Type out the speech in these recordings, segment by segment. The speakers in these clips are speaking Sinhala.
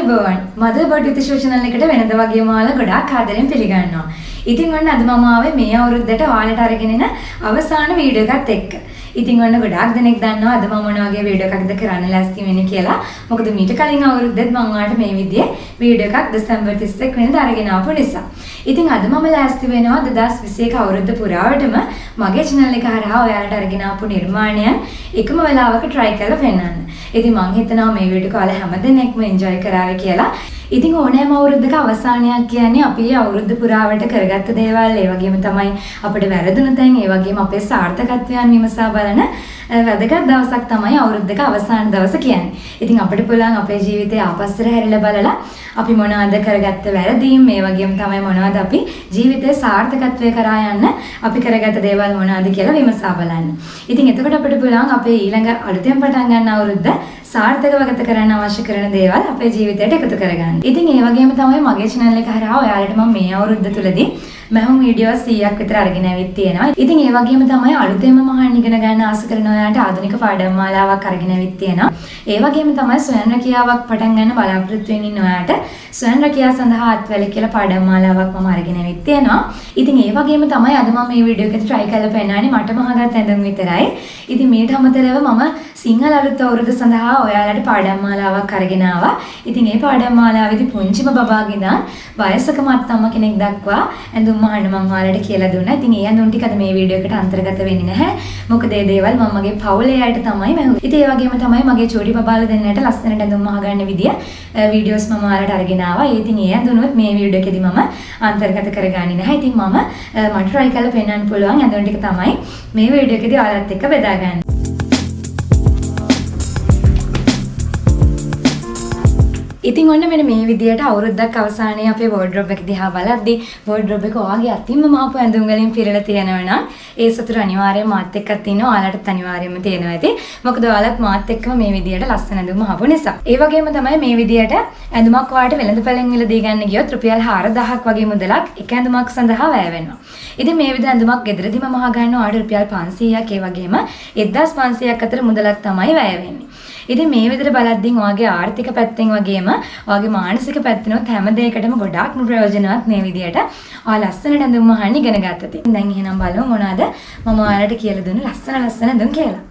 අයිබෝවන් Motherboard විශේෂ channel එකට වෙනද වගේම ඔයාලා ගොඩාක් ආදරෙන් පිළිගන්නවා. ඉතින් ඔන්න අද මම ආවේ මේ අවුරුද්දට ඔයාලට අරගෙන එන අවසාන වීඩියෝ එකත් එක්ක. ඉතින් ඔන්න ගොඩාක් දෙනෙක් දන්නවා අද මම මොන වගේ වීඩියෝ එකක්ද කරන්න ලෑස්ති වෙන්නේ කියලා. මොකද මීට කලින් අවුරුද්දෙත් මම ඔයාලට මේ විදිහේ වීඩියෝ එකක් දෙසැම්බර් 31 වෙනිදා අරගෙන ආපු නිසා. ඉතින් අද මම ලෑස්ති වෙනවා 2021 අවුරුද්ද පුරාවටම මගේ channel එක හරහා ඔයාලට අරගෙන ආපු නිර්මාණයන් එකම වෙලාවක try කරලා පෙන්නන්න. ඉතින් මම හිතනවා මේ වීඩියෝ එක ඔයාලා හැමදෙනෙක්ම enjoy කරාවි කියලා. ඉතින් ඕනෑම අවුරුද්දක අවසානයක් කියන්නේ අපි අවුරුද්ද පුරාවට කරගත්ත දේවල්, ඒ වගේම තමයි අපිට වැරදුණු තැන්, ඒ වගේම අපේ සාර්ථකත්වයන් විමසා බලන වැදගත් දවසක් තමයි අවුරුද්දක අවසාන දවස කියන්නේ. ඉතින් අපිට පුළුවන් අපේ ජීවිතේ ආපස්සට හැරිලා බලලා අපි මොනවද කරගත්ත වැරදීම්, මේ වගේම තමයි මොනවද අපි ජීවිතේ සාර්ථකත්වයේ කරා යන්න අපි කරගත්ත දේවල් මොනවද කියලා විමසා බලන්න. ඉතින් එතකොට අපිට පුළුවන් අපේ ඊළඟ අලුතෙන් පටන් ගන්න අවුරුද්ද සාර්ථකව ගත කරන්න අවශ්‍ය කරන දේවල් අපේ ජීවිතයට එකතු කරගන්න. ඉතින් ඒ වගේම තමයි මගේ channel එක හරහා ඔයාලට මම මේ අවුරුද්ද තුලදී මහම් වීඩියෝස් 100ක් විතර අරගෙන ඇවිත් තියෙනවා. ඉතින් ඒ වගේම තමයි අලුතෙන්ම මහන් ඉගෙන ගන්න ආස කරන ඔයාලට ආධුනික පාඩම් මාලාවක් අරගෙන ඇවිත් තියෙනවා. ඒ වගේම තමයි ස්වයං රැකියාවක් පටන් ගන්න බලාපොරොත්තු වෙන ඉන්න ඔයාලට ස්වයං රැකියාව සඳහා අත්වැල කියලා පාඩම් මාලාවක් මම අරගෙන ඇවිත් තියෙනවා. ඉතින් ඒ වගේම තමයි අද මම මේ වීඩියෝ එකේ try කරලා පෙන්නන්නේ මට මහගත් ඇඳුම් විතරයි. ඉතින් මේට අමතරව මම සිංහල අලුත් අවුරුද්ද සඳහා ඔයාලට පාඩම් මාලාවක් අරගෙන ආවා. ඉතින් මේ පාඩම් මාලාවේදී පුංචිම බබාගේ ඉඳන් වයසක මත්තම්ම කෙනෙක් දක්වා ඇඳුම් මහන්න මම ඔයාලට කියලා දුන්නා. ඉතින් ඒ ඇඳුම් ටික අද මේ වීඩියෝ එකට අන්තර්ගත වෙන්නේ නැහැ. මොකද මේ දේවල් මම මගේ පවුලේ අයට තමයි මැහුවේ. ඉතින් ඒ වගේම තමයි මගේ චූටි බබාලා දෙන්නට ලස්සනට ඇඳුම් මහගන්න විදිය වීඩියෝස් මම ඔයාලට අරගෙන ආවා. ඉතින් ඒ ඇඳුනුත් මේ වීඩියෝ එකේදී මම අන්තර්ගත කරගන්නේ නැහැ. ඉතින් මට try කරලා පෙන්නන්න පුළුවන් ඇඳුම් ටික තමයි මේ වීඩියෝ එකේදී ඔයාලත් එක්ක බෙදාගන්නේ. ඉතින් ඔන්න මෙන්න මේ විදියට අවුරුද්දක් අවසානයේ අපේ වෝඩ්‍රොබ් එක දිහා බලද්දී වෝඩ්‍රොබ් එක ඔයාගේ අතින්ම මාපු ඇඳුම් වලින් පිරලා තියෙනවා නම් ඒ සතුට අනිවාර්යයෙන් මාත් එක්කත් ඉන්නවා. ඔයාලටත් අනිවාර්යයෙන්ම තියෙනවා ඇති. මොකද ඔයාලත් මාත් එක්කම මේ විදියට ලස්සන ඇඳුම් අහපු නිසා. ඒ වගේම තමයි මේ විදියට ඇඳුමක් ඔයාලට වෙළඳපළෙන් මිලදී ගන්න ගියොත් රුපියල් 4000ක් වගේ මුදලක් එක ඇඳුමක් සඳහා වැය වෙනවා. ඉතින් මේ විදිහ ඇඳුමක් ගෙදරදීම මහ ගන්න ඔයාලට රුපියල් 500ක් ඒ වගේම 1500ක් අතර මුදලක් තමයි වැය වෙන්නේ. ඉතින් මේ විදිහට බලද්දී ඔයාගේ ආර්ථික පැත්තෙන් වගේම ඔයාගේ මානසික පැත්තෙනොත් හැම දෙයකටම ගොඩාක්ම ප්‍රයෝජනවත් මේ විදිහට ඔයා ලස්සනට ඇඳුම් අහන්න ඉගෙන ගත්තත්. දැන් එහෙනම් බලමු මොනවාද මම ඔයාලට කියලා දුන්න ලස්සන ඇඳුම් කියලා.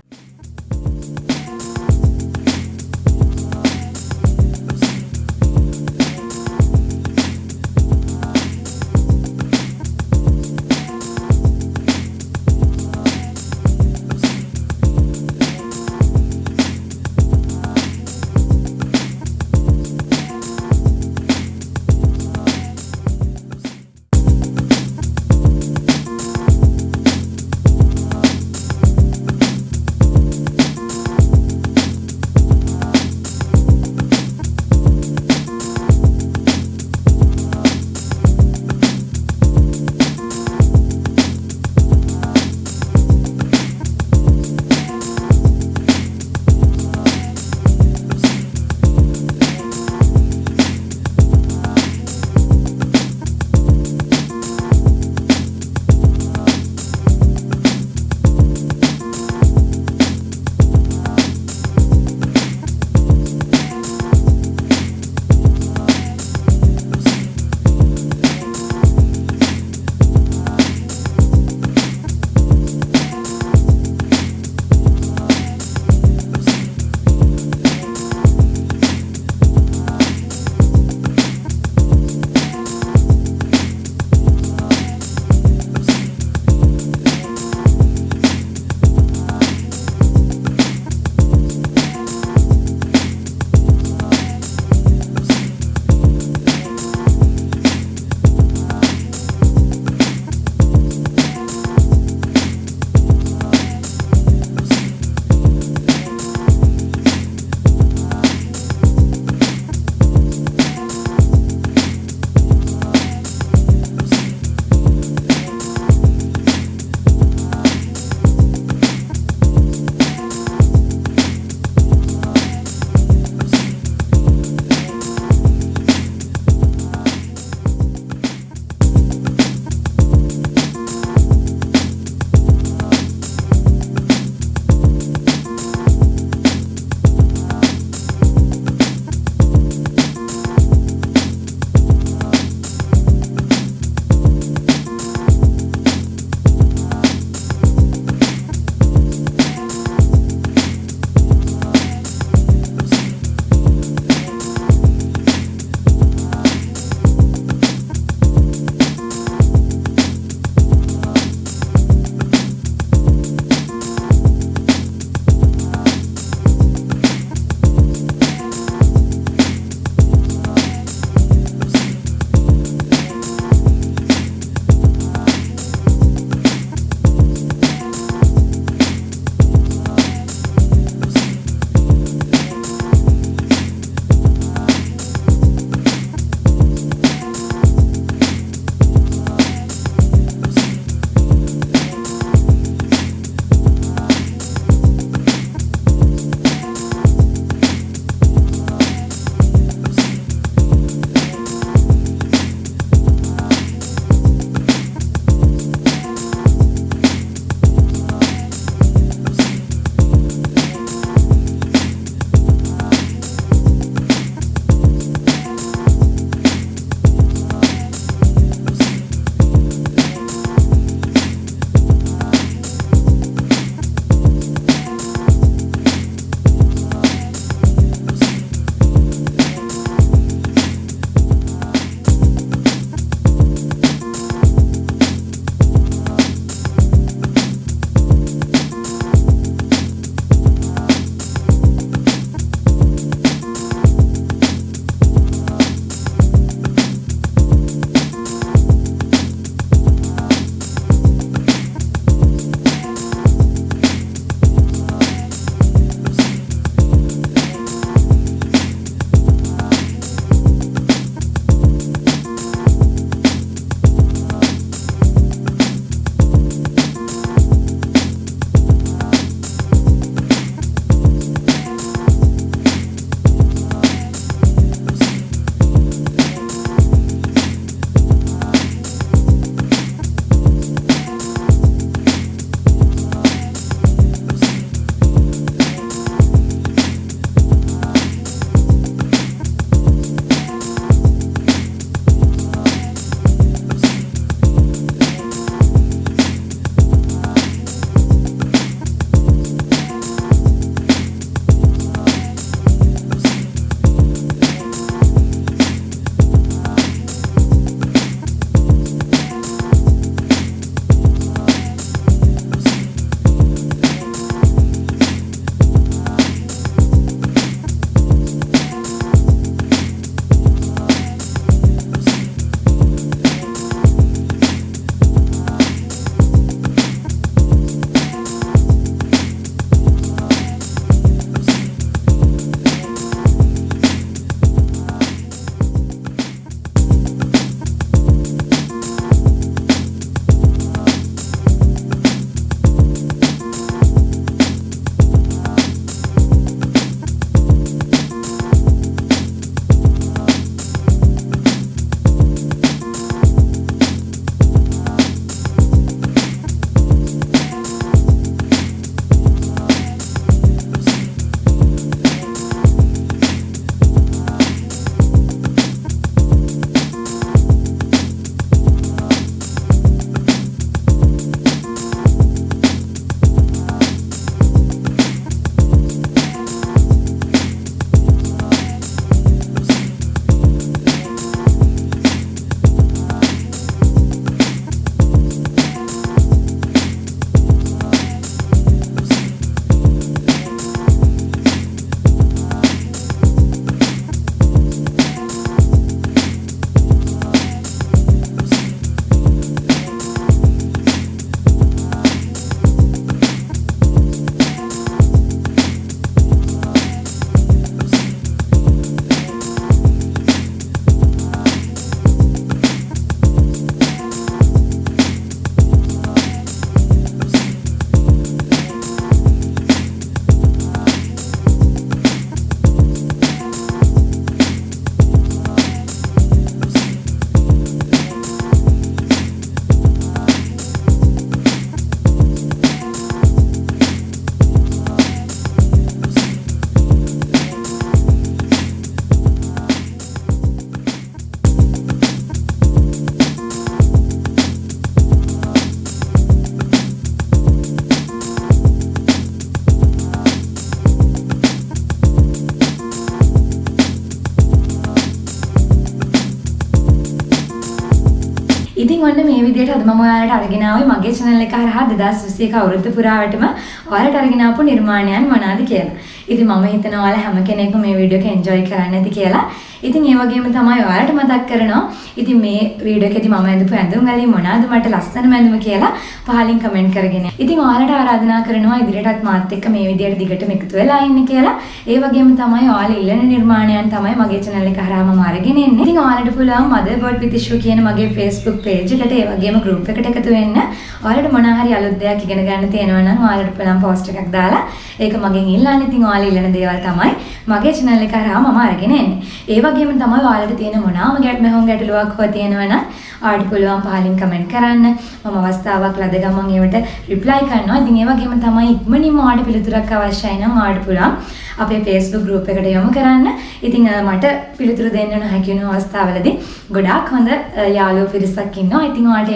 විදිහට අද මම ඔයාලට අරගෙන ආවේ මගේ channel එක හරහා 2021 අවුරුද්ද පුරාවටම ඔයාලට අරගෙන ආපු නිර්මාණයන් මොනවාද කියලා. ඉතින් මම හිතනවා ඔයාලා හැම කෙනෙක්ම මේ වීඩියෝ එක enjoy කරන්න ඇති කියලා. ඉතින් ඒ වගේම තමයි ඔයාලට මතක් කරනවා. ඉතින් මේ වීඩියෝ එකේදී මම ඇඳපු ඇඳුම් වලින් මොනවාද මට ලස්සනම ඇඳුම කියලා පහලින් කමෙන්ට් කරගෙන. ඉතින් ඔයාලට ආරාධනා කරනවා ඉදිරියටත් මාත් එක්ක මේ විදියට දිගටම එකතු වෙලා ඉන්න කියලා. ඒ වගේම තමයි ඔයාලා ඉල්ලන නිර්මාණයන් තමයි මගේ channel එක හරහා මම අරගෙන එන්නේ. ඉතින් ඔයාලට පුළුවන් Motherboard with Ishu කියන මගේ Facebook page එකට ඒ වගේම group එකට එකතු වෙන්න. ඔයාලට මොනවා හරි අලුත් දෙයක් ඉගෙන ගන්න තියෙනවා නම් ඔයාලට පුළුවන් post එකක් දාලා ඒක මගෙන් ඉල්ලන්න. ඉතින් ඔයාලා ඉල්ලන දේවල් තමයි මගේ channel එක හරහා මම අරගෙන එන්නේ. ඒ වගේම තමයි ඔයාලට තියෙන මොනවාම ගැටලුවක් හොය තියෙනවා නම් ඔයාලට පුළුවන් පහලින් කමෙන්ට් කරන්න. මම අවස්ථාවක් ලද ගමන් ඒවට reply කරනවා. ඉතින් ඒ වගේම තමයි ඉක්මනින්ම ඔයාලට පිළිතුරක් අවශ්‍යයි නම් ඔයාලට පුළුවන් අපේ Facebook group එකට යොමු කරන්න. ඉතින් මට පිළිතුරු දෙන්න නොහැකි වෙන අවස්ථාවලදී ගොඩාක් හොඳ යාළුවෝ පිරිසක් ඉන්නවා. ඉතින් ඔයාලට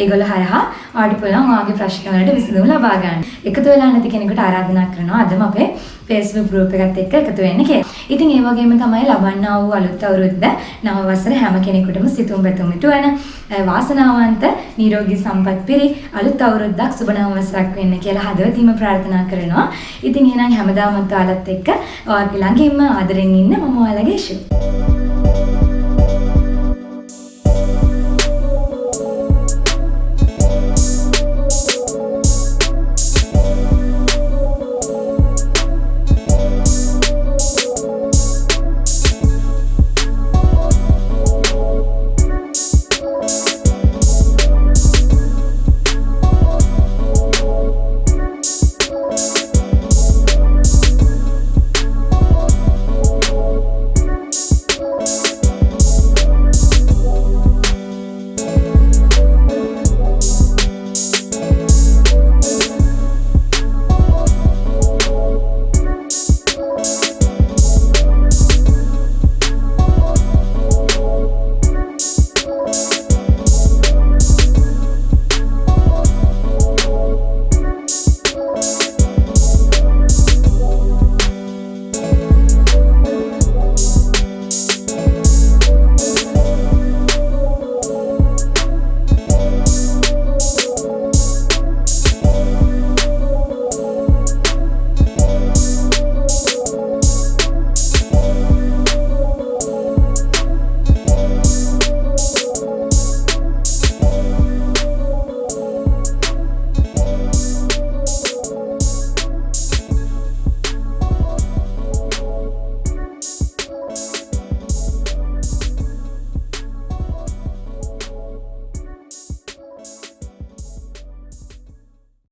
ඒගොල්ලෝ හරහා ඔයාලට පුළුවන් ඔයාගේ ප්‍රශ්න වලට විසඳුම් ලබා ගන්න. එකතු වෙලා නැති කෙනෙකුට ආරාධනා කරනවා අදම අපේ Facebook group එකත් එක්ක එකතු වෙන්න කියලා. ඉතින් ඒ වගේම තමයි ලබන්නා වූ අලුත් අවුරුද්ද නව වසර හැම කෙනෙකුටම සිතුම් පැතුම් ඉටුවන වාසනාවන්ත නිරෝගී සම්පත් පිරි අලුත් අවුරුද්දක් සුබ නව වසරක් වෙන්න කියලා හදවතින්ම ප්‍රාර්ථනා කරනවා. ඉතින් එහෙනම් හැමදාම ඔයාලත් එක්ක ඔයාගේ ළඟින්ම ආදරෙන් ඉන්න මම ඔයාලගේ ඉෂු.